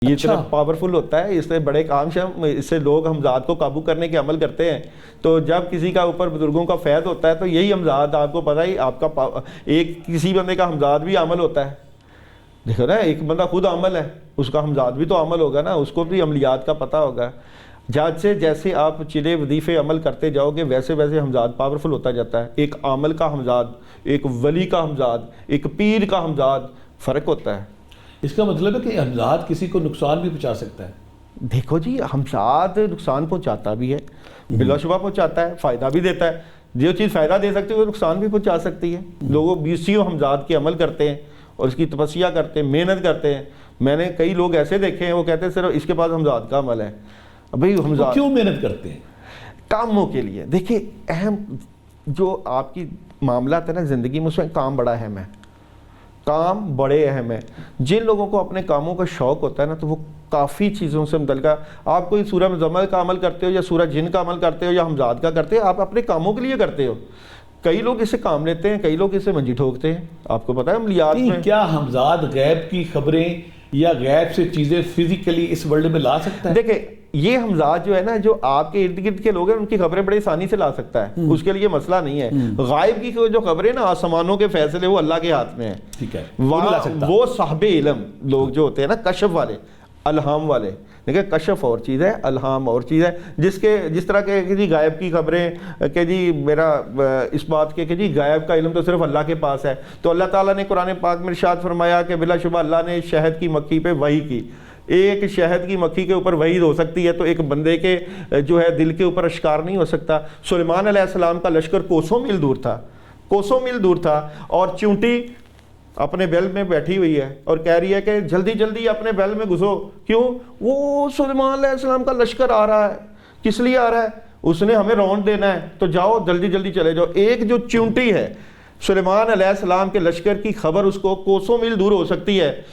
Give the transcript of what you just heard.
یہ اتنا پاورفل ہوتا ہے، اس سے بڑے کام اس سے لوگ حمزات کو قابو کرنے کے عمل کرتے ہیں. تو جب کسی کا اوپر بزرگوں کا فیض ہوتا ہے تو یہی حمزات آپ کو پتہ ہی آپ کا ایک کسی بندے کا حمزات بھی عمل ہوتا ہے. دیکھو نا، ایک بندہ خود عمل ہے، اس کا حمزات بھی تو عمل ہوگا نا، اس کو بھی عملیات کا پتہ ہوگا. سے جیسے آپ چلے وظیفے عمل کرتے جاؤ گے ویسے ویسے حمزات پاورفل ہوتا جاتا ہے. ایک عامل کا حمزات، ایک ولی کا حمزات، ایک پیر کا حمزات، فرق ہوتا ہے. اس کا مطلب ہے کہ حمزات کسی کو نقصان بھی پہنچا سکتا ہے. دیکھو جی، حمزات نقصان پہنچاتا بھی ہے، بلا شبہ پہنچاتا ہے، فائدہ بھی دیتا ہے. جو چیز فائدہ دے سکتی ہے وہ نقصان بھی پہنچا سکتی ہے. لوگوں 20 حمزات کے عمل کرتے ہیں اور اس کی تپسیا کرتے ہیں، محنت کرتے ہیں. میں نے کئی لوگ ایسے دیکھے ہیں وہ کہتے ہیں صرف اس کے پاس حمزات کا عمل ہے. بھائی حمزات کیوں محنت کرتے ہیں؟ کاموں کے لیے. دیکھیں، اہم جو آپ کی معاملات ہے نا زندگی میں، اس میں کام بڑا اہم ہے. کام بڑے اہم ہیں. جن لوگوں کو اپنے کاموں کا شوق ہوتا ہے نا تو وہ کافی چیزوں سے متعلقہ، آپ کوئی سورہ مزمل کا عمل کرتے ہو یا سورہ جن کا عمل کرتے ہو یا حمزات کا کرتے ہو، آپ اپنے کاموں کے لیے کرتے ہو. کئی لوگ اسے کام لیتے ہیں، کئی لوگ اسے منجی ٹھوکتے ہیں. آپ کو پتا ہے عملیات میں کیا حمزات غیب کی خبریں یا غیب سے چیزیں فزیکلی اس ورلڈ میں لا سکتا ہے؟ دیکھیں، یہ حمزات جو ہے نا، جو آپ کے ارد گرد کے لوگ ہیں ان کی خبریں بڑی آسانی سے لا سکتا ہے. اس کے لیے مسئلہ نہیں ہے. غائب کی جو خبریں نا، آسمانوں کے فیصلے وہ اللہ کے ہاتھ میں ہیں. ٹھیک ہے، وہ صاحب علم لوگ جو ہوتے ہیں نا، کشف والے، الہام والے. دیکھیں، کشف اور چیز ہے، الہام اور چیز ہے. جس طرح کہ جی غائب کی خبریں، کہ جی میرا اس بات کے کہ جی غائب کا علم تو صرف اللہ کے پاس ہے. تو اللہ تعالیٰ نے قرآن پاک میں ارشاد فرمایا کہ بلا شبہ اللہ نے شہد کی مکھی پہ وحی کی. ایک شہد کی مکھی کے اوپر وحی ہو سکتی ہے تو ایک بندے کے جو ہے دل کے اوپر اشکار نہیں ہو سکتا. سلیمان علیہ السلام کا لشکر کوسوں میل دور تھا، کوسوں میل دور تھا، اور چونٹی اپنے بیل میں بیٹھی ہوئی ہے اور کہہ رہی ہے کہ جلدی جلدی اپنے بیل میں گھسو. کیوں؟ وہ سلیمان علیہ السلام کا لشکر آ رہا ہے. کس لیے آ رہا ہے؟ اس نے ہمیں راؤنڈ دینا ہے، تو جاؤ جلدی جلدی چلے جاؤ. ایک جو چونٹی ہے سلیمان علیہ السلام کے لشکر کی خبر اس کو کوسوں میل دور ہو سکتی ہے.